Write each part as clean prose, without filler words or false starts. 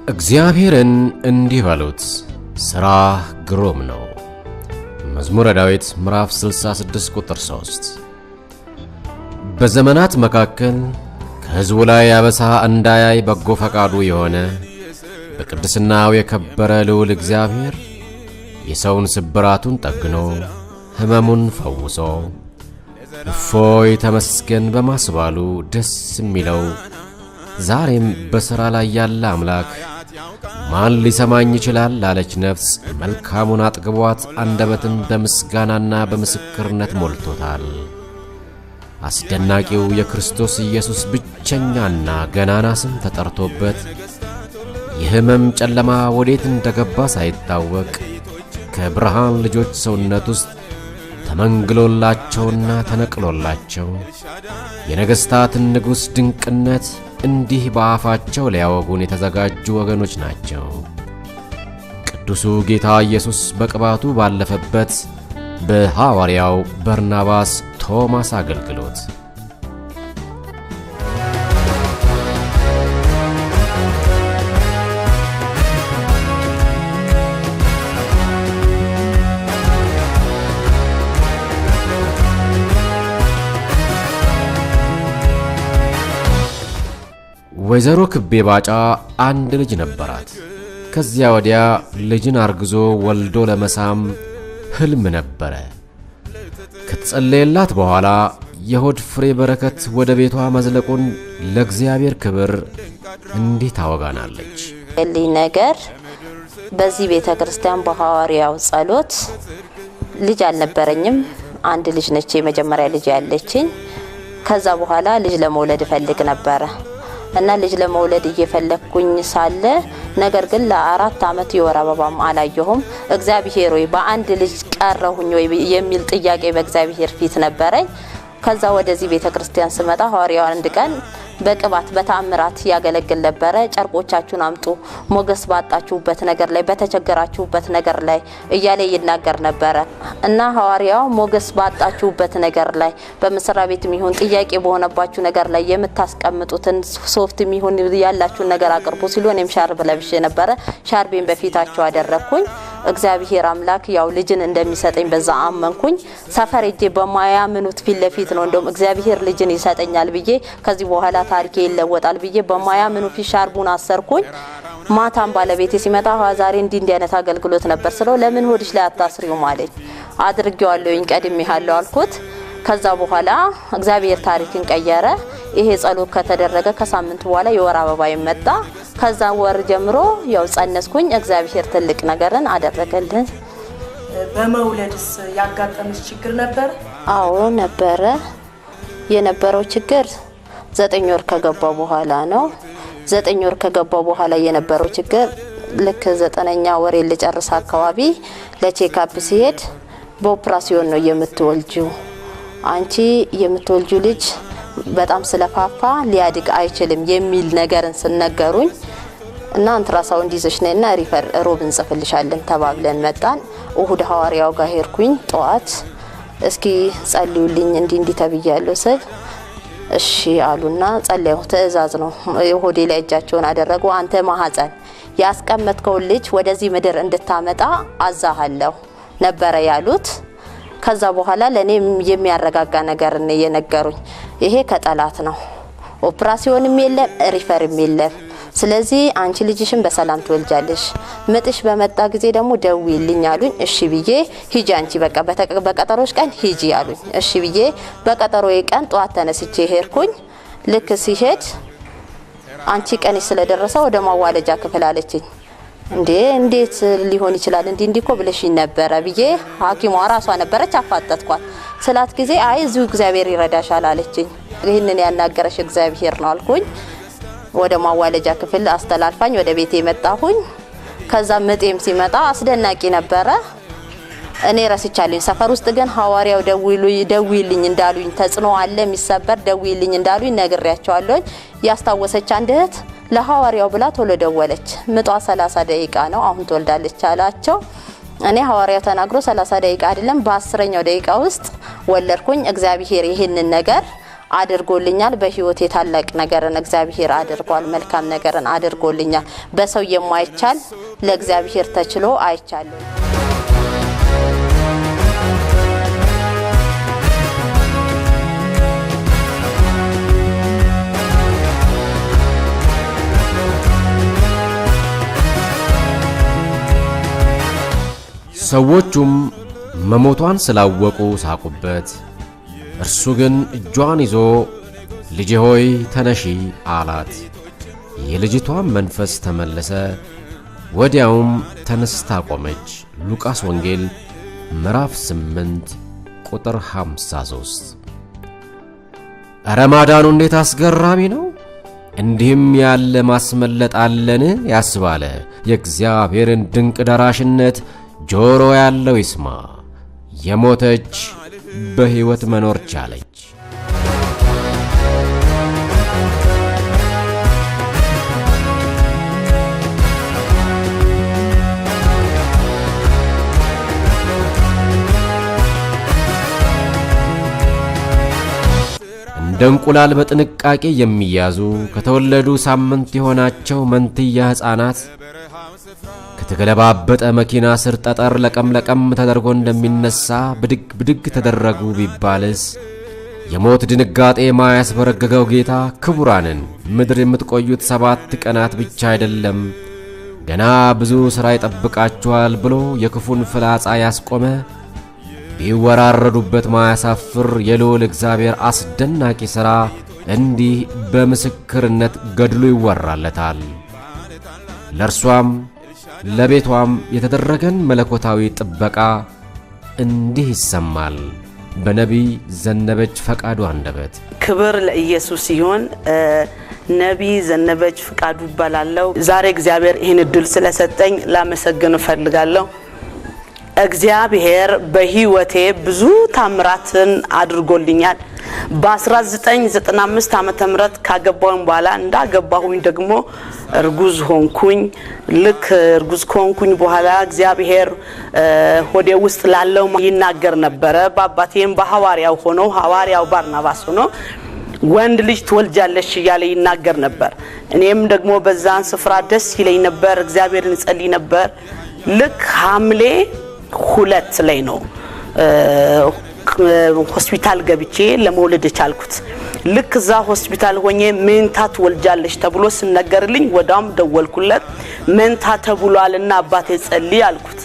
እግዚአብሔርን እንዲህ በሉት ሥራህ ግሩም ነው። መዝሙረ ዳዊት ምዕራፍ 66 ቁጥር 3። በዘመናት መካከል ከሕዝቡ ላይ አበሳ እንዳያይ በጎ ፈቃዱ የሆነ በቅድስናው የከበረ ልዑል እግዚአብሔር የሰውን ስብራቱን ጠግኖ ሕመሙን ፈውሶ እፎይ ተመስገን በማስባሉ ደስ የሚለው ዛሬም በሥራ ላይ ያለ አምላክ ማን ሊሰማኝ ይችላል ላለች ነፍስ መልካሙን አጥግቧት አንደበትን በምስጋናና በምስክርነት ሞልቶታል። አስደናቂው የክርስቶስ ኢየሱስ ብቸኛና ገናና ስም ተጠርቶበት የሕመም ጨለማ ወዴት እንደገባ ሳይታወቅ ከብርሃን ልጆች ሰውነት ውስጥ ተመንግሎላቸውና ተነቅሎላቸው የነገሥታትን ንጉሥ ድንቅነት እንዲህ በአፋቸው ሊያወጉን የተዘጋጁ ወገኖች ናቸው። ቅዱሱ ጌታ ኢየሱስ በቅባቱ ባለፈበት በሐዋርያው በርናባስ ቶማስ አገልግሎት ወይዘሮ ክቤ ባጫ አንድ ልጅ ነበራት። ከዚያ ወዲያ ልጅን አርግዞ ወልዶ ለመሳም ሕልም ነበረ። ከተጸለየላት በኋላ የሆድ ፍሬ በረከት ወደ ቤቷ መዝለቁን ለእግዚአብሔር ክብር እንዲህ ታወጋናለች። ልጅ ነገር በዚህ ቤተ ክርስቲያን በሐዋርያው ጸሎት ልጅ አልነበረኝም። አንድ ልጅ ነች የመጀመሪያ ልጅ ያለችኝ። ከዛ በኋላ ልጅ ለመውለድ እፈልግ ነበረ እና ልጅ ለመውለድ እየፈለኩኝ ሳለ ነገር ግን ለ4 ዓመት የወር አበባም አላየሁም። እግዚአብሔር ሆይ በአንድ ልጅ ቀረሁኝ ወይ የሚል ጥያቄ በእግዚአብሔር ፊት ነበረኝ። ከዛ ወደዚህ ቤተ ክርስቲያን ስመጣ ሐዋርያው አንድ ቀን በቅባት በታምራት ያገለግል ነበረ። ጨርቆቻችሁን አምጡ ሞገስ ባጣችሁበት ነገር ላይ በተቸገራችሁበት ነገር ላይ እያለ ይናገር ነበረ እና ሐዋርያው ሞገስ ባጣችሁበት ነገር ላይ በመስራ ቤትም ይሁን ጥያቄ በሆነባችሁ ነገር ላይ የምታስቀምጡትን ሶፍትም ይሁን ያላችሁን ነገር አቅርቡ ሲሉ እኔም ሻርብ ለብሼ ነበረ። ሻርቤን በፊታቸው አደረኩኝ። እግዚአብሔር አምላክ ያው ልጅን እንደሚሰጠኝ በዛ አመንኩኝ። ሰፈር እጄ በማያምኑት ፊት ለፊት ነው እንደውም እግዚአብሔር ልጅን ይሰጠኛል ብዬ ከዚህ በኋላ ታሪኬ ይለወጣል ብዬ በማያምኑ ፊት ሻርቡን አሰርኩኝ። ማታም ባለቤቴ ሲመጣ ዛሬ እንዲህ አይነት አገልግሎት ነበር ስለው ለምን ሆድሽ ላይ አታስሪው ማለኝ። አድርጌዋለሁኝ ቀድሜሃለሁ አልኩት። ከዛ በኋላ እግዚአብሔር ታሪክን ቀየረ። ይሄ ጸሎት ከተደረገ ከሳምንት በኋላ የወር አበባ ይመጣ። ከዛ ወር ጀምሮ ያው ጸነስኩኝ። እግዚአብሔር ትልቅ ነገርን አደረገልን። በመውለድስ ያጋጠመሽ ችግር ነበር? አዎ ነበረ። የነበረው ችግር 9 ወር ከገባ በኋላ ነው። 9 ወር ከገባ በኋላ የነበረው ችግር ልክ 9ኛ ወር ልጨርስ አካባቢ ለቼክአፕ ሲሄድ በኦፕራሲዮን ነው የምትወልጂው፣ አንቺ የምትወልጂው ልጅ በጣም ስለፋፋ ሊያድግ አይችልም የሚል ነገርን ስነገሩኝ እና አንትራሳውንድ ይዘሽ ነይና ሪፈር ሮብ እንጽፍልሻለን ተባብለን መጣን። እሁድ ሐዋርያው ጋር ሄድኩኝ። ጧት እስኪ ጸልዩልኝ እንዲህ ተብያለሁ ስል እሺ አሉና ጸለዩ። ትእዛዝ ነው። ሆዴ ላይ እጃቸውን አደረጉ። አንተ ማህፀን ያስቀመጥከው ልጅ ወደዚህ ምድር እንድታመጣ አዛሃለሁ ነበረ ያሉት። ከዛ በኋላ ለኔ የሚያረጋጋ ነገር ነው የነገሩኝ። ይሄ ከጠላት ነው፣ ኦፕራሲዮንም የለም ሪፈርም የለም። ስለዚህ አንቺ ልጅሽን በሰላም ትወልጃለሽ፣ ምጥሽ በመጣ ጊዜ ደግሞ ደውይልኝ አሉኝ። እሺ ብዬ ሂጂ አንቺ በቃ በቀጠሮሽ ቀን ሂጂ አሉኝ። እሺ ብዬ በቀጠሮዬ ቀን ጧት ተነስቼ ሄድኩኝ። ልክ ሲሄድ አንቺ ቀንሽ ስለደረሰ ወደ ማዋለጃ ክፍል አለችኝ። እንዴት ሊሆን ይችላል እንዲኮ ብለሽኝ ነበረ ብዬ ሐኪሟ ራሷ ነበረች አፋጠጥኳት። ስላት ጊዜ አይ እዚሁ እግዚአብሔር ይረዳሻል አለችኝ። ይሄንን ያናገረሽ እግዚአብሔር ነው አልኩኝ። ወደ ማዋለጃ ክፍል አስተላልፋኝ ወደ ቤቴ መጣሁኝ። ከዛ ምጤም ሲመጣ አስደናቂ ነበረ። እኔ ረስቻለሁ። ሰፈር ውስጥ ግን ሐዋርያው ደውይልኝ እንዳሉኝ ተጽኖ አለ የሚሰበር ደውይልኝ እንዳሉኝ ነግሬያቸዋለሁ። ያስታወሰች አንድ እህት ለሐዋርያው ብላ ቶሎ ደወለች። ምጧ 30 ደቂቃ ነው አሁን ትወልዳለች አላቸው። እኔ ሐዋርያው ተናግሮ 30 ደቂቃ አይደለም በ10ኛው ደቂቃ ውስጥ ወለድኩኝ። እግዚአብሔር ይሄንን ነገር አድርጎልኛል። በህይወቴ ታላቅ ነገርን እግዚአብሔር አድርጓል። መልካም ነገርን አድርጎልኛል። በሰው የማይቻል ለእግዚአብሔር ተችሎ አይቻልም። ሰዎቹም መሞቷን ስላወቁ ሳቁበት። እርሱ ግን እጇን ይዞ ልጄ ሆይ ተነሺ አላት። የልጅቷም መንፈስ ተመለሰ፣ ወዲያውም ተነስታ ቆመች። ሉቃስ ወንጌል ምዕራፍ 8 ቁጥር 53። ኧረ ማዳኑ እንዴት አስገራሚ ነው! እንዲህም ያለ ማስመለጥ አለን ያስባለ የእግዚአብሔርን ድንቅ ደራሽነት ጆሮ ያለው ይስማ። የሞተች በሕይወት መኖር ቻለች። እንደ እንቁላል በጥንቃቄ የሚያዙ ከተወለዱ ሳምንት የሆናቸው መንትያ ሕፃናት ከተገለባበጠ መኪና ስር ጠጠር ለቀም ተደርጎ እንደሚነሳ ብድግ ብድግ ተደረጉ ቢባልስ የሞት ድንጋጤ ማያስበረገገው ጌታ ክቡራንን ምድር የምትቆዩት 7 ቀናት ብቻ አይደለም ገና ብዙ ሥራ ይጠብቃችኋል ብሎ የክፉን ፍላጻ ያስቆመ ቢወራረዱበት ማያሳፍር የልዑል እግዚአብሔር አስደናቂ ሥራ እንዲህ በምስክርነት ገድሉ ይወራለታል። ለእርሷም ለቤቷም የተደረገን መለኮታዊ ጥበቃ እንዲህ ይሰማል በነቢይ ዘነበች ፈቃዱ አንደበት። ክብር ለኢየሱስ ይሁን። ነቢይ ዘነበች ፈቃዱ ይባላል። ዛሬ እግዚአብሔር ይህን እድል ስለሰጠኝ ላመሰግን እፈልጋለሁ። እግዚአብሔር በህይወቴ ብዙ ታምራትን አድርጎልኛል። በ1995 ዓመተ ምህረት ካገባሁኝ በኋላ እንዳገባሁኝ ደግሞ እርጉዝ ሆንኩኝ። ልክ እርጉዝ ሆንኩኝ በኋላ እግዚአብሔር ሆዴ ውስጥ ላለው ይናገር ነበር። በአባቴም በሐዋርያው ሆኖ ሐዋርያው ባርናባስ ሆኖ ወንድ ልጅ ትወልጃለሽ እያለ ይናገር ነበር። እኔም ደግሞ በዛን ስፍራ ደስ ይለኝ ነበር፣ እግዚአብሔርን ጸልይ ነበር። ልክ ሐምሌ 2 ላይ ነው ሆስፒታል ገብቼ ለመውለድ ቻልኩት። ልክ እዛ ሆስፒታል ሆኜ መንታ ትወልጃለሽ ተብሎ ሲነገርልኝ ወዳም ደወልኩለት። መንታ ተብሏልና አባቴ ጸልይ አልኩት።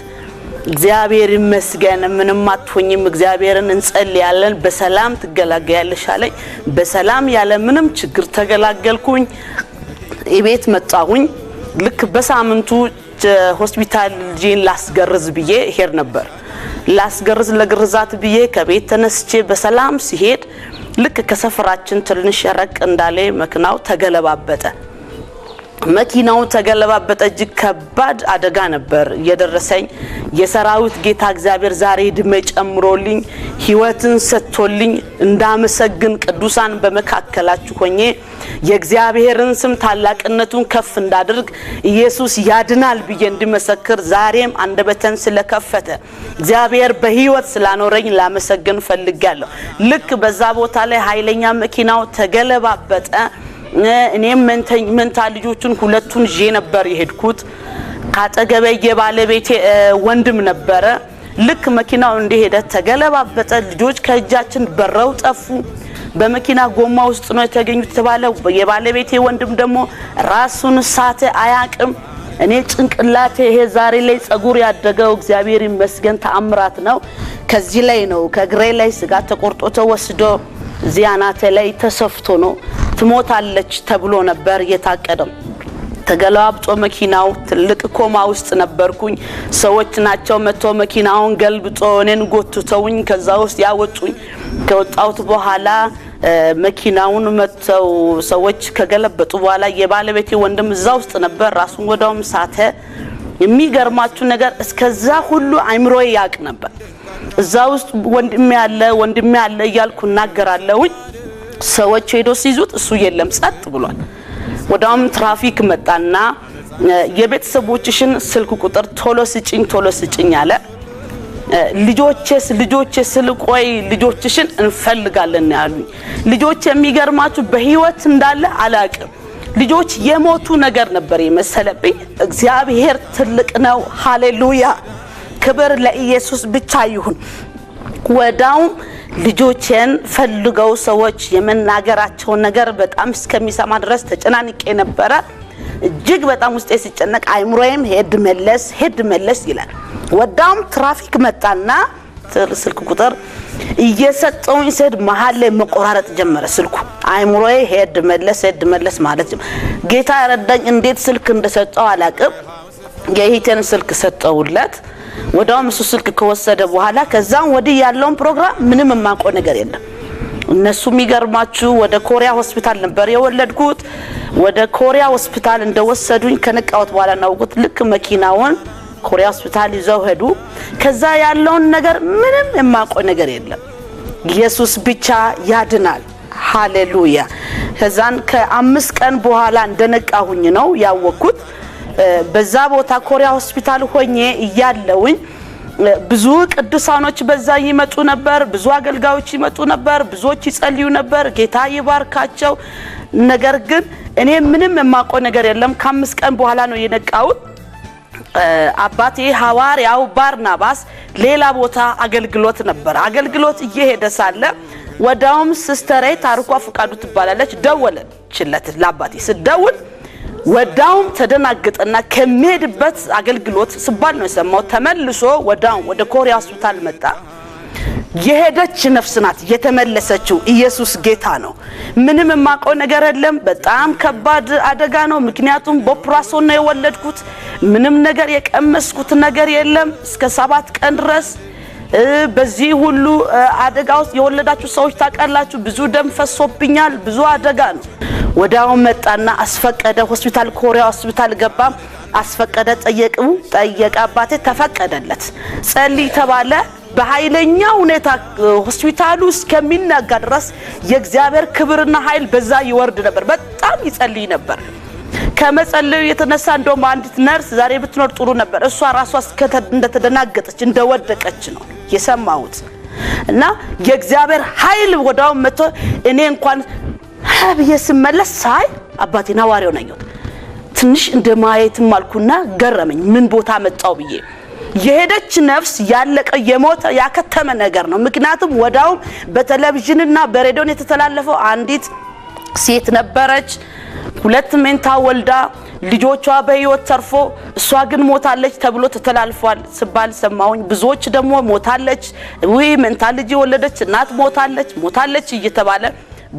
እግዚአብሔር ይመስገን ምንም አትሆኝም፣ እግዚአብሔርን እንጸልያለን፣ በሰላም ትገላገያለሽ አለኝ። በሰላም ያለ ምንም ችግር ተገላገልኩኝ። እቤት መጣሁኝ። ልክ በሳምንቱ ሆስፒታል ጂን ላስገርዝ ብዬ ሄር ነበር። ላስገርዝ ለግርዛት ብዬ ከቤት ተነስቼ በሰላም ሲሄድ ልክ ከሰፈራችን ትንሽ ረቅ እንዳለ መኪናው ተገለባበጠ። መኪናው ተገለባበጠ። እጅግ ከባድ አደጋ ነበር የደረሰኝ። የሰራዊት ጌታ እግዚአብሔር ዛሬ ድሜ ጨምሮልኝ ሕይወትን ሰጥቶልኝ እንዳመሰግን ቅዱሳን በመካከላችሁ ሆኜ የእግዚአብሔርን ስም ታላቅነቱን ከፍ እንዳድርግ ኢየሱስ ያድናል ብዬ እንድመሰክር ዛሬም አንደበተን ስለከፈተ እግዚአብሔር በሕይወት ስላኖረኝ ላመሰግን ፈልጋለሁ። ልክ በዛ ቦታ ላይ ኃይለኛ መኪናው ተገለባበጠ። እኔም መንታ ልጆቹን ሁለቱን ጄ ነበር የሄድኩት። ካጠገቤ የባለቤቴ ወንድም ነበረ። ልክ መኪናው እንደሄደ ተገለባበጠ። ልጆች ከእጃችን በረው ጠፉ። በመኪና ጎማ ውስጥ ነው የተገኙት ተባለ። የባለቤቴ ወንድም ደግሞ ራሱን ሳተ አያቅም። እኔ ጭንቅላቴ ይሄ ዛሬ ላይ ጸጉር ያደገው እግዚአብሔር ይመስገን ተአምራት ነው። ከዚህ ላይ ነው ከግሬ ላይ ስጋ ተቆርጦ ተወስዶ ዚያናተ ላይ ተሰፍቶ ነው ትሞታለች ተብሎ ነበር የታቀደው። ተገላብጦ መኪናው ትልቅ ኮማ ውስጥ ነበርኩኝ። ሰዎች ናቸው መጥቶ መኪናውን ገልብጦ እኔን ጎትተውኝ ከዛ ውስጥ ያወጡኝ። ከወጣሁት በኋላ መኪናውን መጥተው ሰዎች ከገለበጡ በኋላ የባለቤቴ ወንድም እዛ ውስጥ ነበር። ራሱን ወዳውም ሳተ። የሚገርማችሁ ነገር እስከዛ ሁሉ አይምሮዬ ያቅ ነበር። እዛ ውስጥ ወንድሜ ያለ እያልኩ እናገራለሁ። ሰዎች ሄዶ ሲይዙት እሱ የለም ጸጥ ብሏል። ወዳውም ትራፊክ መጣና የቤተሰቦችሽን ስልክ ቁጥር ቶሎ ስጭኝ አለ። ልጆቼ ስልቆይ ልጆችሽን እንፈልጋለን ያሉኝ ልጆች የሚገርማችሁ በህይወት እንዳለ አላቅም ልጆች የሞቱ ነገር ነበር የመሰለብኝ እግዚአብሔር ትልቅ ነው ሃሌሉያ ክብር ለኢየሱስ ብቻ ይሁን ወዳው ልጆቼን ፈልገው ሰዎች የመናገራቸው ነገር በጣም እስከሚሰማ ድረስ ተጨናንቄ ነበር እጅግ በጣም ውስጤ ሲጨነቅ አይምሮዬም ሄድ መለስ ይላል ወዳም ትራፊክ መጣና ስልክ ቁጥር እየሰጠውኝ ሰድ መሃል ላይ መቆራረጥ ጀመረ ስልኩ አይምሮዬ ሄድ መለስ ማለት ጌታ ያረዳኝ እንዴት ስልክ እንደሰጠው አላቅም የሂቴን ስልክ ሰጠውለት ወዳው እሱ ስልክ ከወሰደ በኋላ ከዛም ወዲህ ያለውን ፕሮግራም ምንም ማቆ ነገር የለም እነሱ የሚገርማችሁ ወደ ኮሪያ ሆስፒታል ነበር የወለድኩት ወደ ኮሪያ ሆስፒታል እንደወሰዱኝ ከነቃውት በኋላ ናውቁት ልክ መኪናውን ኮሪያ ሆስፒታል ይዘው ሄዱ ከዛ ያለውን ነገር ምንም የማቆ ነገር የለም ኢየሱስ ብቻ ያድናል ሃሌሉያ ከዛን ከ5 ቀን በኋላ እንደነቃሁኝ ነው ያወቅኩት በዛ ቦታ ኮሪያ ሆስፒታል ሆኜ ይያለውኝ ብዙ ቅዱሳኖች በዛ ይመጡ ነበር ብዙ አገልጋዮች ይመጡ ነበር ብዙዎች ይጸልዩ ነበር ጌታ ይባርካቸው ነገር ግን እኔ ምንም የማቆ ነገር የለም ከ5 ቀን በኋላ ነው የነቃሁት አባቴ ሐዋርያው ባርናባስ ሌላ ቦታ አገልግሎት ነበር አገልግሎት እየሄደ ሳለ ወዳውም ሲስተር ታርኳ ፍቃዱ ትባላለች ደወለችለት ለአባቴ ስደውል ወዳውም ተደናገጠና ከመሄድበት አገልግሎት ስባል ነው የሰማው ተመልሶ ወዳው ወደ ኮሪያ ሆስፒታል መጣ የሄደች ነፍስ ናት የተመለሰችው ኢየሱስ ጌታ ነው ምንም ማቆ ነገር የለም በጣም ከባድ አደጋ ነው ምክንያቱም በኦፕራሲዮን ነው የወለድኩት ምንም ነገር የቀመስኩት ነገር የለም እስከ 7 ቀን ድረስ በዚህ ሁሉ አደጋ ውስጥ የወለዳችሁ ሰዎች ታቀላችሁ ብዙ ደም ፈሶብኛል ብዙ አደጋ ነው ወዳው መጣና አስፈቀደ ሆስፒታል ኮሪያ ሆስፒታል ገባ አስፈቀደ ጠየቀ አባቴ ተፈቀደለት ጸልይ ተባለ በኃይለኛ ሁኔታ ሆስፒታሉ እስከሚናጋ ድረስ የእግዚአብሔር ክብርና ኃይል በዛ ይወርድ ነበር በጣም ይጸልይ ነበር ከመጸለዩ የተነሳ እንደውም አንዲት ነርስ ዛሬ ብትኖር ጥሩ ነበር እሷ ራሷ እንደተደናገጠች እንደወደቀች ነው የሰማሁት እና የእግዚአብሔር ኃይል ወዳው መጥቶ እኔ እንኳን ሀብዬ ስመለስ ሳይ አባቴና ዋሪው ነኝ ትንሽ እንደማየት ማልኩና ገረመኝ ምን ቦታ መጣው ብዬ የሄደች ነፍስ ያለቀ የሞተ ያከተመ ነገር ነው ምክንያቱም ወዳው በቴሌቪዥንና በሬዲዮ የተተላለፈው አንዲት ሴት ነበረች 2 መንታ ወልዳ ልጆቿ በህይወት ተርፎ እሷ ግን ሞታለች ተብሎ ተተላልፏል ስባል ሰማሁኝ ብዙዎች ደግሞ ሞታለች ወይ መንታ ልጅ ወለደች እናት ሞታለች እየተባለ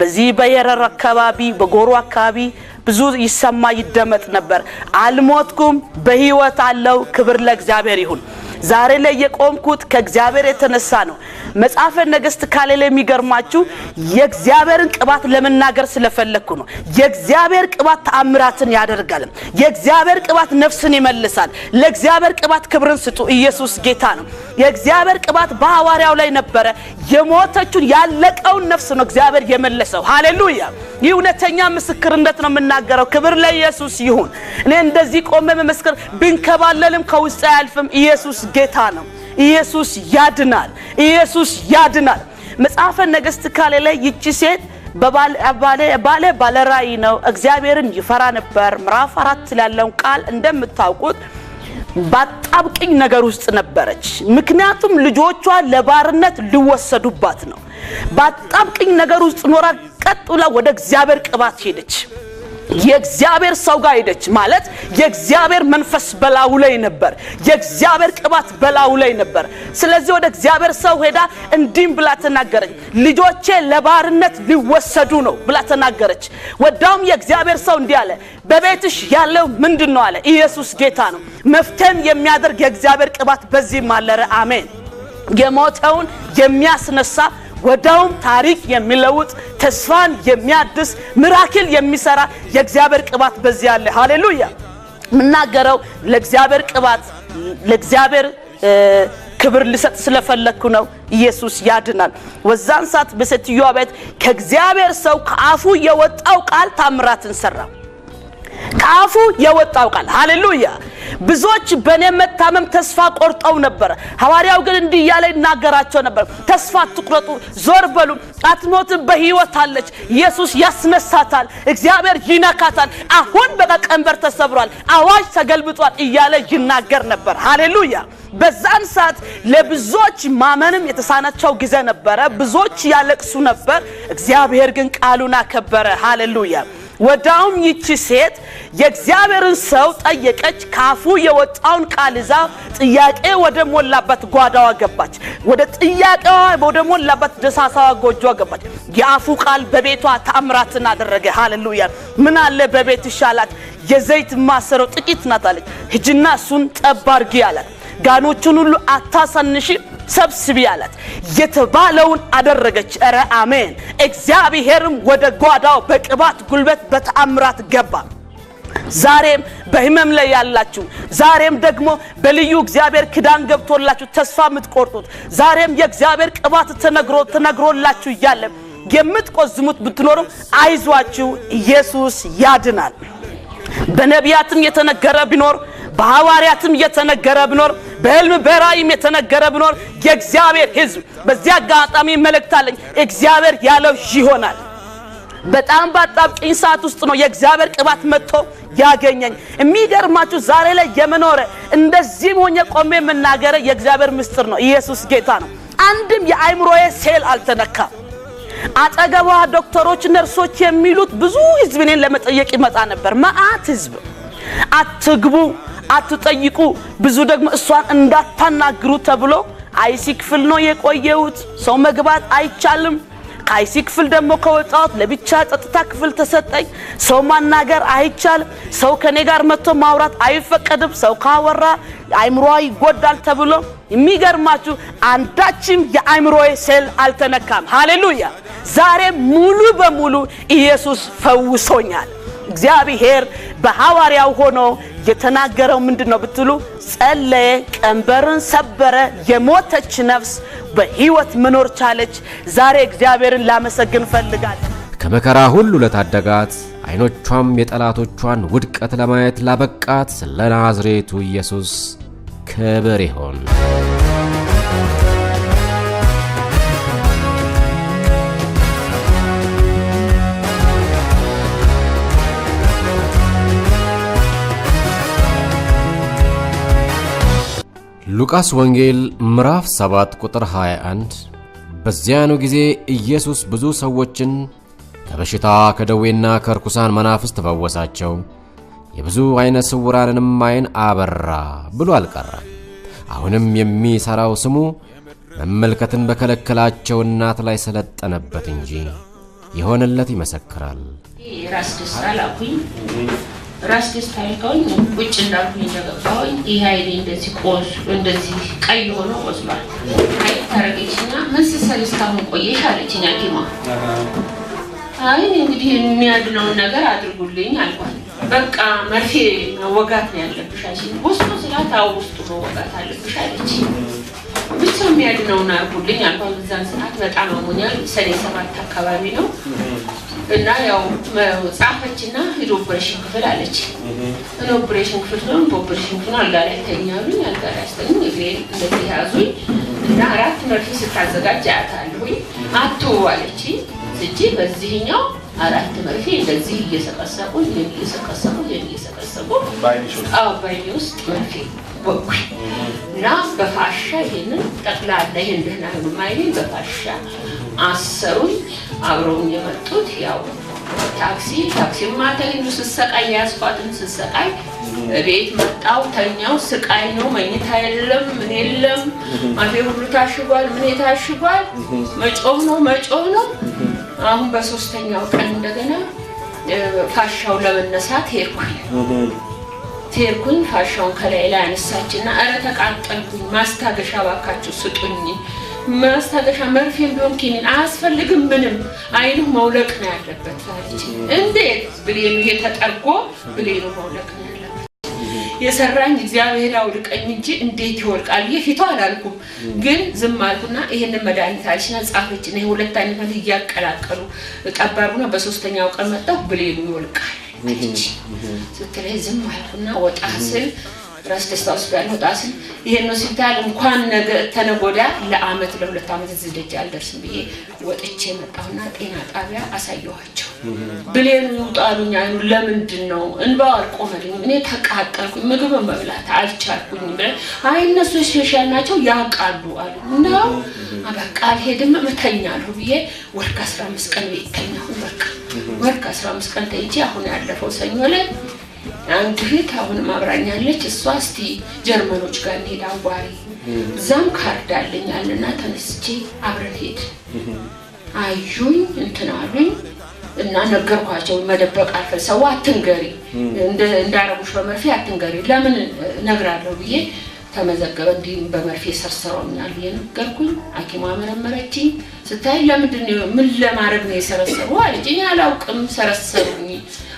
በዚህ በየረር አካባቢ በጎሮ አካባቢ ብዙ ይሰማ ይደመጥ ነበር አልሞትኩም በህይወት አለው ክብር ለእግዚአብሔር ይሁን ዛሬ ላይ የቆምኩት ከእግዚአብሔር የተነሳ ነው መጽሐፈ ነገሥት ካሌለ የሚገርማችሁ የእግዚአብሔርን ቅባት ለመናገር ስለፈለኩ ነው የእግዚአብሔር ቅባት ተአምራትን ያደርጋል የእግዚአብሔር ቅባት ነፍስን ይመልሳል ለእግዚአብሔር ቅባት ክብርን ስጡ ኢየሱስ ጌታ ነው የእግዚአብሔር ቅባት በሐዋርያው ላይ ነበር የሞተቹን ያለቀውን ነፍስ ነው እግዚአብሔር የመለሰው ሃሌሉያ ይሁነተኛ ምስክርነት ነው የምናገረው ክብር ለኢየሱስ ይሁን እኔ እንደዚህ ቆመ መመስከር ብንከባለልም ከውስጥ ያልፍም ኢየሱስ ጌታ ነው ኢየሱስ ያድናል መጽሐፈ ነገሥት ካሌለ ይቺ ሴት ባለራይ ነው እግዚአብሔርን ይፈራ ነበር ምዕራፍ 4 ያለው ቃል እንደምታውቁት ባጣብቅኝ ነገር ውስጥ ነበረች ምክንያቱም ልጆቿ ለባርነት ሊወሰዱባት ነው ባጣብቅኝ ነገር ውስጥ ኖራ ቀጥላ ወደ እግዚአብሔር ቅባት ሄደች የእግዚአብሔር ሰው ጋር ሄደች ማለት የእግዚአብሔር መንፈስ በላው ላይ ነበር የእግዚአብሔር ቅባት በላው ላይ ነበር ስለዚህ ወደ እግዚአብሔር ሰው ሄዳ እንዲም ብላ ተናገረች ልጆቼ ለባርነት ሊወሰዱ ነው ብላ ተናገረች ወዳውም የእግዚአብሔር ሰው እንዲህ አለ በቤትሽ ያለው ምንድነው አለ ኢየሱስ ጌታ ነው መፍተን የሚያደርግ የእግዚአብሔር ቅባት በዚህ ማለረ አሜን የሞተውን የሚያስነሳ ወዳውም ታሪክ የሚለውጥ ተስፋን የሚያድስ ሚራክል የሚሰራ የእግዚአብሔር ቅባት በዚህ አለ ሃሌሉያ ምናገረው ለእግዚአብሔር ቅባት ለእግዚአብሔር ክብር ልሰጥ ስለፈለኩ ነው ኢየሱስ ያድናል ወዛን ሰዓት በሰትዩዋ ቤት ከእግዚአብሔር ሰው ከአፉ የወጣው ቃል ታምራትን ሰራ ካፉ የወጣው ቃል ሃሌሉያ ብዙዎች በኔ መታመም ተስፋ ቆርጠው ነበር ሐዋርያው ግን እንዲህ ያለ ይናገራቸው ነበር ተስፋ አትቁረጡ ዞር በሉ አትሞት በህይወት አለች ኢየሱስ ያስነሳታል እግዚአብሔር ይነካታል አሁን በቀንበር ተሰብሯል አዋጅ ተገልብጧል እያለ ይናገር ነበር ሃሌሉያ በዛን ሰዓት ለብዙዎች ማመንም የተሳናቸው ጊዜ ነበር ብዙዎች ያለቅሱ ነበር እግዚአብሔር ግን ቃሉን አከበረ ሃሌሉያ ወዳውም ይቺ ሴት የእግዚአብሔርን ሰው ጠየቀች ካፉ የወጣውን ቃል ይዛ ጥያቄ ወደ ሞላበት ጓዳዋ ገባች ወደ ጥያቄዋ ወደ ሞላበት ደሳሳዋ ጎጆ ገባች ያፉ ቃል በቤቷ ተአምራትን አደረገ ሃሌሉያ ምን አለ በቤት ይሻላት የዘይት ማሰሮ ጥቂት ናት አለች ሂጂና እሱን ጠባርጊ አላት ጋኖቹን ሁሉ አታሳንሺ ሰብስቢ አላት የተባለውን አደረገች አረ አሜን እግዚአብሔርም ወደ ጓዳው በቅባት ጉልበት በተአምራት ገባ ዛሬም በህመም ላይ ያላችሁ ዛሬም ደግሞ በልዩ እግዚአብሔር ክዳን ገብቶላችሁ ተስፋ የምትቆርጡት ዛሬም የእግዚአብሔር ቅባት ተነግሮላችሁ ይያለ የምትቆዝሙት ብትኖሩ አይዟችሁ ኢየሱስ ያድናል በነቢያትም የተነገረ ቢኖር በሐዋርያትም የተነገረ ቢኖር በህልም በራእይም የተነገረ ቢኖር የእግዚአብሔር ሕዝብ በዚያ አጋጣሚ መልእክታለኝ እግዚአብሔር ያለው ይሆናል በጣም ባጣብቂኝ ሰዓት ውስጥ ነው የእግዚአብሔር ቅባት መጥቶ ያገኘኝ የሚገርማችሁ ዛሬ ላይ የመኖር እንደዚህ ሆኜ ቆሜ መናገር የእግዚአብሔር ምስጢር ነው ኢየሱስ ጌታ ነው አንድም የአይምሮዬ ሴል አልተነካም አጠገቧ ዶክተሮች ነርሶች የሚሉት ብዙ ህዝብ እኔን ለመጠየቅ ይመጣ ነበር ማአት ህዝብ አትግቡ አትጠይቁ ብዙ ደግሞ እሷን እንዳታናግሩ ተብሎ አይሲ ክፍል ነው የቆየሁት ሰው መግባት አይቻልም አይሲ ክፍል ደግሞ ከወጣሁት ለብቻ ጸጥታ ክፍል ተሰጠኝ ሰው ማናገር አይቻልም ሰው ከኔ ጋር መጥቶ ማውራት አይፈቀድም ሰው ካወራ አይምሮዋ ይጎዳል ተብሎ የሚገርማችሁ አንዳችም የአይምሮዬ ሴል አልተነካም ሃሌሉያ ዛሬ ሙሉ በሙሉ ኢየሱስ ፈውሶኛል እግዚአብሔር በሐዋርያው ሆኖ የተናገረው ምንድነው ብትሉ ጸለየ ቀንበርን ሰበረ የሞተች ነፍስ በህይወት መኖር ቻለች ዛሬ እግዚአብሔርን ላመሰግን ፈልጋለሁ ከመከራ ሁሉ ለታደጋት አይኖቿም የጠላቶቿን ውድቀት ለማየት ላበቃት ለናዝሬቱ ኢየሱስ ክብር ይሁን ሉቃስ ወንጌል ምዕራፍ 7 ቁጥር 21 በዚያኑ ጊዜ ኢየሱስ ብዙ ሰዎችን ከበሽታ ከደዌና ከርኩሳን መናፍስት ፈወሳቸው የብዙ አይነ ስውራንንም አይን አበራ ብሎ አልቀረም አሁንም የሚሰራው ስሙ መመልከትን በከለከላቸው እናት ላይ ሰለጠነበት እንጂ የሆነለት ይመሰክራል ራስ ደስታላኩኝ ራስ ደስታልከውን ቁጭ እንዳልኩኝ እንደገባሁኝ ይሄ አይኔ እንደዚህ ቆስ እንደዚህ ቀይ ሆኖ ወስሏል አይ ታረገችና ምን ሲሰልስታው ቆየሽ አለችኝ አኪማ አይ እንግዲህ የሚያድነው ነገር አድርጉልኝ አልኳት በቃ መርፌ ወጋት ነው ያለብሽ አለችኝ ውስጡ ስላታው ውስጡ ወጋት አለብሽ አለችኝ ብቻ የሚያድነው አድርጉልኝ አልኳት በዛን ሰዓት በጣም አሞኛል ሰኔ 7 አካባቢ ነው እና ያው ጻፈችና ኦፕሬሽን ክፍል አለች ኦፕሬሽን ክፍል ነው ኦፕሬሽን ክፍል አልጋ ላይ ተኛሉኝ አልጋ ላይ አስተኙ እግሬን እንደዚህ ያዙኝ እና አራት መርፌ ስታዘጋጅ አያታለሁኝ አትው አለች እጂ በዚህኛው አራት መርፌ እንደዚህ እየሰቀሰቁ ባይኔ ውስጥ መርፌ ወኩኝ እና በፋሻ ይሄንን ጠቅላላ ይሄን ደህና ነው ማይኔ በፋሻ አሰሩኝ አብረውኝ የመጡት ያው ታክሲ ማተኝ ስሰቃይ ያስፋትን ስሰቃይ ቤት መጣው ተኛው ስቃይ ነው መኝታ የለም ምን የለም ማፌ ሁሉ ታሽጓል ምን ታሽጓል መጮህ ነው አሁን በሶስተኛው ቀን እንደገና ፋሻው ለመነሳት ሄድኩኝ ፋሻውን ከላይ ላይ አነሳችና አረ ተቃጠልኩኝ ማስታገሻ ባካችሁ ስጡኝ ማስታገሻ መርፌም ቢሆን ኪኒን አያስፈልግም ምንም አይኑ መውለቅ ነው ያለበት አለች እንዴት ብሌኑ የተጠርጎ ብሌኑ መውለቅ ነው ያለበት የሰራኝ እግዚአብሔር አውልቀኝ እንጂ እንዴት ይወልቃል ይፊቱ አላልኩም ግን ዝም አልኩና ይሄን መድኃኒት አልሽና ጻፈችና ሁለት አይነት ይያቀላቀሉ ጠባሩና በሶስተኛው ቀን መጣው ብሌኑ ይወልቃል ተመለከተች ስትለኝ ዝም አልኩና ወጣ ስል ራስ ደስታ ሆስፒታል ወጣ ስል ይሄን ሆስፒታል እንኳን ነገ ተነጎዳ ለአመት ለሁለት አመት እዚህ ደጅ አልደርስም ብዬ ወጥቼ መጣሁና ጤና ጣቢያ አሳየኋቸው። ብሌኑ ይውጣሉኝ አይኑ ለምንድን ነው እንባው አልቆመልኝ እኔ ተቃጠልኩኝ ምግብ መብላት አልቻልኩኝ ብለ አይ እነሱ ስፔሻል ናቸው ያውቃሉ አሉ ነው በቃ አልሄድም እተኛለሁ ብዬ ወርቅ 15 ቀን ቤተኛሁ በቃ ወርቅ 15 ቀን ተይቼ አሁን ያለፈው ሰኞ ላይ አንድ እህት አሁን ማብራኛለች እሷ እስቲ ጀርመኖች ጋር እንሄድ አዋሪ ዛም ካርድ አለኛልና ተነስቼ አብረን ሄድ አዩኝ እንትን አሉኝ እና ነገርኳቸው መደበቅ አልፈሰው አትንገሪ እንዳረጉሽ በመርፌ አትንገሪ ለምን ነግራለሁ ብዬ ተመዘገበ እንዲህ በመርፌ ሰርሰሮኛል የነገርኩኝ ሐኪሟ መረመረችኝ ስታይ ለምንድን ነው ምን ለማድረግ ነው የሰረሰሩ አለችኝ አላውቅም ሰረሰሩኝ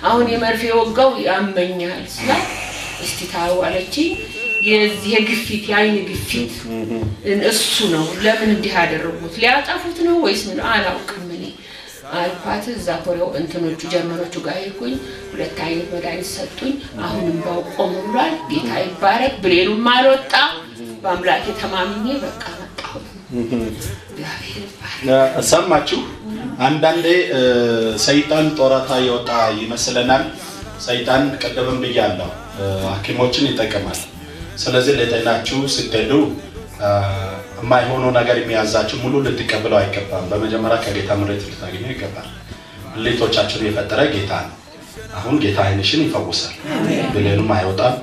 አሁን የመርፌ ወጋው ያመኛል ስላ እስቲ ታዋለችኝ የዚህ ግፊት ያይን ግፊት እሱ ነው ለምን እንዲህ አደረጉት ሊያጣፉት ነው ወይስ ምን አላውቅም እኔ አልኳት እዛ ኮሬው እንትኖቹ ጀርመኖቹ ጋር ሄድኩኝ ሁለት አይነት መድኃኒት ሰጡኝ አሁንም ባው ቆም ብሏል ጌታ ይባረክ ብሌኑም አልወጣ በአምላኬ ተማምኜ በቃ መጣሁ ሰማችሁ አንዳንዴ ሰይጣን ጦራታ ይወጣ ይመስለናል ሰይጣን ቀደም ብያለሁ ሐኪሞችን ይጠቀማል ስለዚህ ለጤናችሁ ስትሄዱ የማይሆነው ነገር የሚያዛችሁ ሙሉ ልትቀበሉ አይገባም በመጀመሪያ ከጌታ ምሕረት ልታገኙ ይገባል ልቶቻችሁን የፈጠረ ጌታ ነው አሁን ጌታ አይንሽን ይፈውሳል ብሌኑም አይወጣም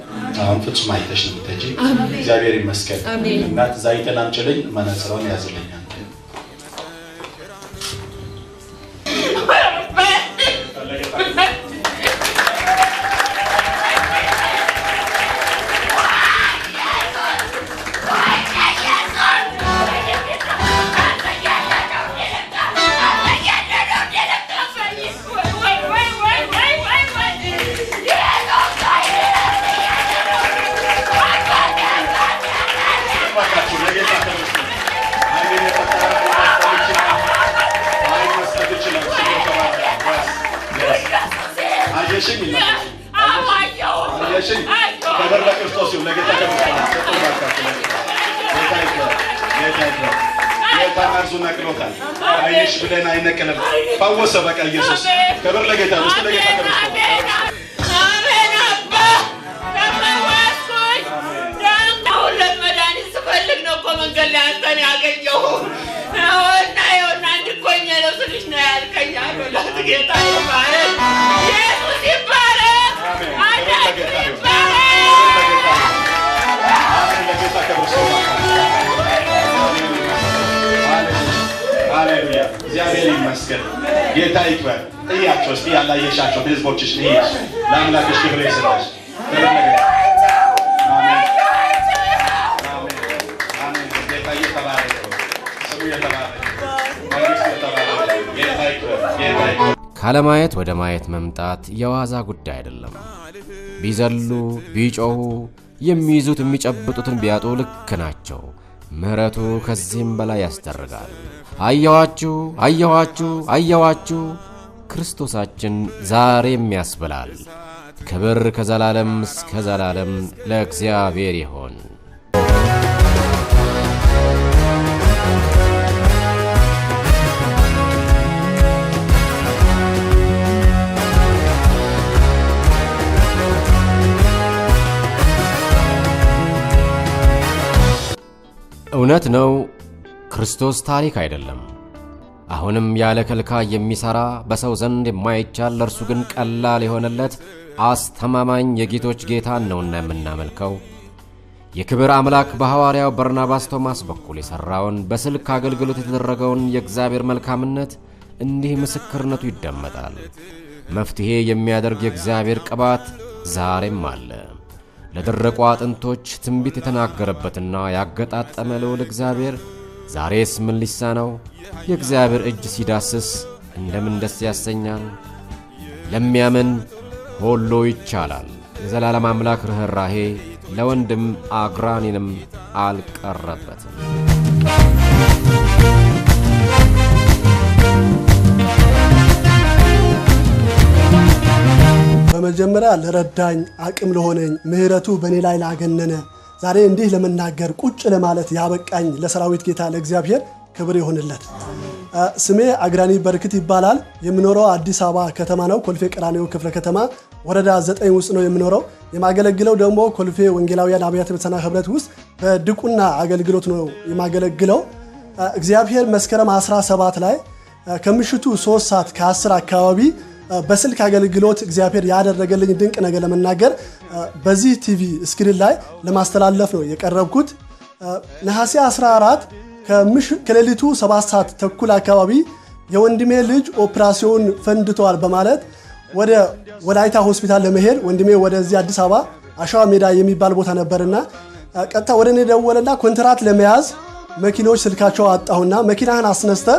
አሁን ፍጹም አይተሽ ነው ተጂ እግዚአብሔር ይመስገን እናት ዘይተን አምጪልኝ መነጽሮን ያዝልኝ አይሽ ብለን አይነቀለም ፈወሰ በቃ ኢየሱስ ክብር ለጌታ ውስጥ ለጌታ ክብር አሜን አባ ተባረኩኝ ደንጋው ለመድኃኒት ስፈልግ ነው እኮ መንገድ ላይ አንተን ያገኘሁ እና እንድቆኝ ነው ስልሽ ነው ያልከኝ አሉላት ጌታ ይባረክ ኢየሱስ ይባረክ አዳኝ ይባረክ አሜን ለጌታ ክብር ሃሌሉያ እግዚአብሔር ይመስገን ጌታ ይክበር ጥያቸው እስቲ ያላየሻቸው ህዝቦችሽ ነው ለአምላክሽ ክብር ይስጥሽ አሜን ጌታ ይባረክ ስሙ ይባረክ መንግስቱ ይባረክ ጌታ ይክበር ካለማየት ወደ ማየት መምጣት የዋዛ ጉዳይ አይደለም ቢዘሉ ቢጮሁ የሚይዙት የሚጨብጡትን ቢያጡ ልክ ናቸው ምህረቱ ከዚህም በላይ ያስደርጋል አየዋችሁ አየዋችሁ አየዋችሁ ክርስቶሳችን ዛሬም ያስበላል ክብር ከዘላለም እስከ ዘላለም ለእግዚአብሔር ይሁን እውነት ነው ክርስቶስ ታሪክ አይደለም አሁንም ያለ ከልካይ የሚሰራ በሰው ዘንድ የማይቻል ለእርሱ ግን ቀላል የሆነለት አስተማማኝ የጌቶች ጌታ ነውና የምናመልከው የክብር አምላክ በሐዋርያው በርናባስ ቶማስ በኩል የሰራውን በስልክ አገልግሎት የተደረገውን የእግዚአብሔር መልካምነት እንዲህ ምስክርነቱ ይደመጣል መፍትሄ የሚያደርግ የእግዚአብሔር ቅባት ዛሬም አለ ለደረቁ አጥንቶች ትንቢት የተናገረበትና ያገጣጠመ ልዑል እግዚአብሔር ዛሬስ ምን ሊሳነው የእግዚአብሔር እጅ ሲዳስስ እንደምን ደስ ያሰኛል ለሚያምን ሁሉ ይቻላል የዘላለም አምላክ ርህራሄ ለወንድም አግራኒንም አልቀረበትም በመጀመሪያ ለረዳኝ አቅም ለሆነኝ ምህረቱ በኔ ላይ ላገነነ ዛሬ እንዲህ ለመናገር ቁጭ ለማለት ያበቃኝ ለሰራዊት ጌታ ለእግዚአብሔር ክብር ይሁንለት። ስሜ አግራኒ በርክት ይባላል። የምኖረው አዲስ አበባ ከተማ ነው። ኮልፌ ቀራኒዮ ክፍለ ከተማ ወረዳ 9 ውስጥ ነው የምኖረው። የማገለግለው ደግሞ ኮልፌ ወንጌላውያን አብያተ ክርስቲያናት ህብረት ውስጥ በድቁና አገልግሎት ነው የማገለግለው። እግዚአብሔር መስከረም 17 ላይ ከምሽቱ 3 ሰዓት ከ10 አካባቢ በስልክ አገልግሎት እግዚአብሔር ያደረገልኝ ድንቅ ነገር ለመናገር በዚህ ቲቪ ስክሪን ላይ ለማስተላለፍ ነው የቀረብኩት። ነሐሴ 14 ከሌሊቱ 7 ሰዓት ተኩል አካባቢ የወንድሜ ልጅ ኦፕራሲዮን ፈንድቷል በማለት ወደ ወላይታ ሆስፒታል ለመሄድ ወንድሜ ወደዚህ አዲስ አበባ አሸዋ ሜዳ የሚባል ቦታ ነበርና ቀጥታ ወደኔ ደወለና ኮንትራት ለመያዝ መኪኖች ስልካቸው አጣሁና መኪናህን አስነስተ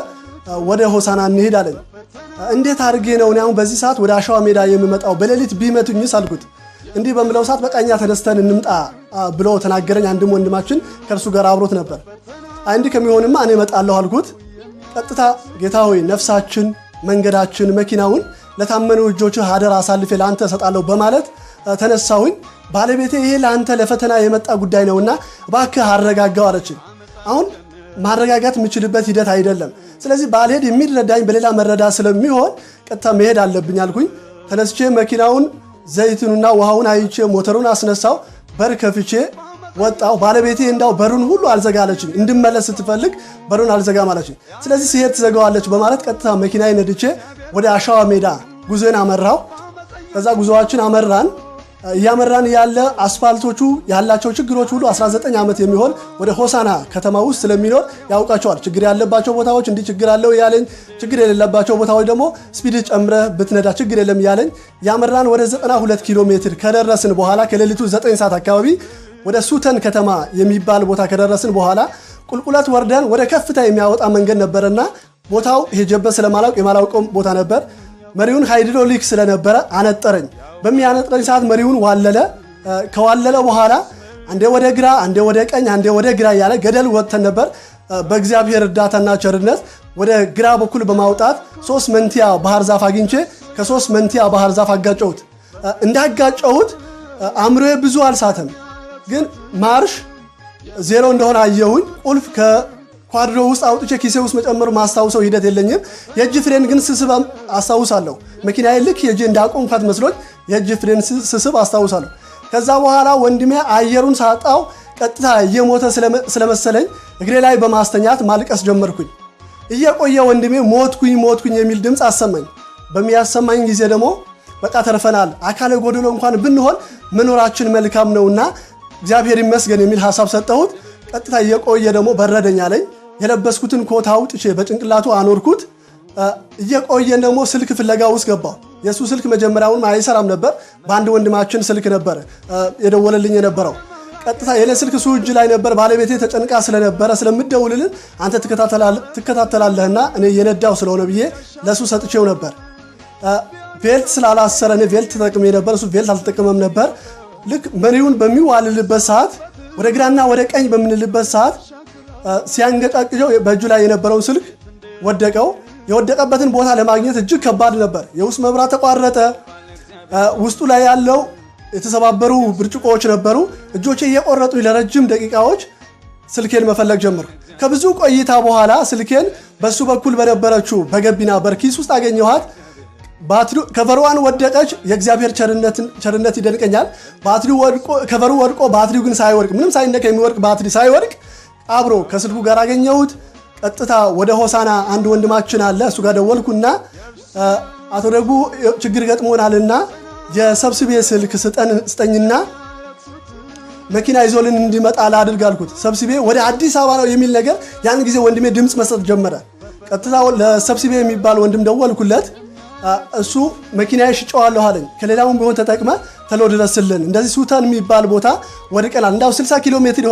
ወደ ሆሳና እንሄድ አለኝ። እንዴት አድርጌ ነው እኔ አሁን በዚህ ሰዓት ወደ አሸዋ ሜዳ የምመጣው በሌሊት ቢመቱኝስ አልኩት። እንዲህ በመለው ሰዓት በቃኛ ተነስተን እንምጣ ብሎ ተናገረኝ። አንድም ወንድማችን ከርሱ ጋር አብሮት ነበር። አንዲ ከሚሆንማ እኔ እመጣለሁ አልኩት። ቀጥታ ጌታ ሆይ ነፍሳችን መንገዳችን መኪናውን ለታመኑ እጆች አደራ አሳልፌ ላንተ ሰጣለሁ በማለት ተነሳሁኝ። ባለቤቴ ይሄ ላንተ ለፈተና የመጣ ጉዳይ ነውና እባክህ አረጋጋው አለችኝ። አሁን ማረጋጋት የምችልበት ሂደት አይደለም። ስለዚህ ባልሄድ የሚረዳኝ በሌላ መረዳ ስለሚሆን ቀጥታ መሄድ አለብኝ አልኩኝ። ተነስቼ መኪናውን ዘይቱንና ውሃውን አይቼ ሞተሩን አስነሳው። በር ከፍቼ ወጣው። ባለቤቴ እንዳው በሩን ሁሉ አልዘጋለችኝ። እንድመለስ ስትፈልግ በሩን አልዘጋም አለችኝ። ስለዚህ ሲሄድ ትዘጋዋለች በማለት ቀጥታ መኪናዬን ነድቼ ወደ አሸዋ ሜዳ ጉዞን አመራው። ከዛ ጉዞዋችን አመራን። ያመራን ያለ አስፋልቶቹ ያላቸው ችግሮች ሁሉ 19 ዓመት የሚሆን ወደ ሆሳና ከተማ ውስጥ ስለሚኖር ያውቃቸዋል። ችግር ያለባቸው ቦታዎች እንዲህ ችግር አለው ያለኝ፣ ችግር የሌለባቸው ቦታዎች ደግሞ ስፒድ ጨምረ ብትነዳ ችግር የለም ያለኝ። ያመራን ወደ 92 ኪሎ ሜትር ከደረስን በኋላ ከሌሊቱ 9 ሰዓት አካባቢ ወደ ሱተን ከተማ የሚባል ቦታ ከደረስን በኋላ ቁልቁለት ወርደን ወደ ከፍታ የሚያወጣ መንገድ ነበርና ቦታው ሄጀበት ስለማላውቅ የማላውቀው ቦታ ነበር። መሪውን ሃይድሮሊክ ስለነበረ አነጠረኝ። በሚያነጥረኝ ሰዓት መሪውን ዋለለ። ከዋለለ በኋላ አንዴ ወደ ግራ አንዴ ወደ ቀኝ አንዴ ወደ ግራ ያለ ገደል ወጥተን ነበር። በእግዚአብሔር እርዳታና ቸርነት ወደ ግራ በኩል በማውጣት 3 መንቲያ ባህር ዛፍ አግኝቼ ከ3 መንቲያ ባህር ዛፍ አጋጨሁት። እንዳጋጨሁት አምሮዬ ብዙ አልሳተም፣ ግን ማርሽ ዜሮ እንደሆነ አየሁኝ። ቁልፍ ከኳድሮ ውስጥ አውጥቼ ኪሴ ውስጥ መጨመሩ ማስታውሰው ሂደት የለኝም። የእጅ ፍሬን ግን ስስብ አስታውሳለሁ። መኪናዬ ልክ የእጅ እንዳቆምኳት መስሎኝ የእጅ ፍሬን ስስብ አስታውሳለሁ። ከዛ በኋላ ወንድሜ አየሩን ሳጣው ቀጥታ እየሞተ ስለመሰለኝ እግሬ ላይ በማስተኛት ማልቀስ ጀመርኩኝ። እየቆየ ወንድሜ ሞትኩኝ የሚል ድምፅ አሰማኝ። በሚያሰማኝ ጊዜ ደግሞ በቃ ተርፈናል፣ አካለ ጎደሎ እንኳን ብንሆን መኖራችን መልካም ነውና እግዚአብሔር ይመስገን የሚል ሐሳብ ሰጠሁት። ቀጥታ እየቆየ ደግሞ በረደኛ አለኝ። የለበስኩትን ኮት አውጥቼ በጭንቅላቱ አኖርኩት። እየቆየ ደግሞ ስልክ ፍለጋ ውስጥ ገባው። የሱ ስልክ መጀመሪያውን አይሰራም ነበር። በአንድ ወንድማችን ስልክ ነበር የደወለልኝ የነበረው። ቀጥታ የኔ ስልክ ሱ እጅ ላይ ነበር። ባለቤቴ ተጨንቃ ስለነበረ ስለምደውልልን አንተ ትከታተላለህና እኔ የነዳው ስለሆነ ብዬ ለሱ ሰጥቼው ነበር። ቬልት ስላላሰረ እኔ ቬልት ተጠቅሜ ነበር፣ እሱ ቬልት አልተጠቀመም ነበር። ልክ መሪውን በሚዋልልበት ሰዓት ወደ ግራና ወደ ቀኝ በምንልበት ሰዓት ሲያንገጫቅጨው በእጁ ላይ የነበረውን ስልክ ወደቀው። የወደቀበትን ቦታ ለማግኘት እጅግ ከባድ ነበር። የውስጥ መብራት ተቋረጠ። ውስጡ ላይ ያለው የተሰባበሩ ብርጭቆዎች ነበሩ። እጆቼ እየቆረጡ ለረጅም ደቂቃዎች ስልኬን መፈለግ ጀመርኩ። ከብዙ ቆይታ በኋላ ስልኬን በሱ በኩል በነበረችው በገቢና በርኪስ ውስጥ አገኘኋት። ባትሪው ከቨሩዋን ወደቀች። የእግዚአብሔር ቸርነት ይደንቀኛል። ባትሪው ወድቆ ከቨሩ ወድቆ ባትሪው ግን ሳይወድቅ ምንም ሳይነካ የሚወድቅ ባትሪ ሳይወድቅ አብሮ ከስልኩ ጋር አገኘሁት። ቀጥታ ወደ ሆሳና አንድ ወንድማችን አለ፣ እሱ ጋር ደወልኩና አቶ ደጉ ችግር ገጥሞናልና የሰብስቤ ስልክ ስጠኝና መኪና ይዞልን እንዲመጣ ላድርግ አልኩት። ሰብስቤ ወደ አዲስ አበባ ነው የሚል ነገር ያን ጊዜ ወንድሜ ድምፅ መስጠት ጀመረ። ቀጥታ ለሰብስቤ የሚባል ወንድም ደወልኩለት። እሱ መኪናዬ ሽጨዋለሁ አለኝ። ከሌላውም ቢሆን ተጠቅመ ተሎ ድረስልን፣ እንደዚህ ሱተን የሚባል ቦታ ወድቀናል፣ እንዳው 60 ኪሎ ሜትር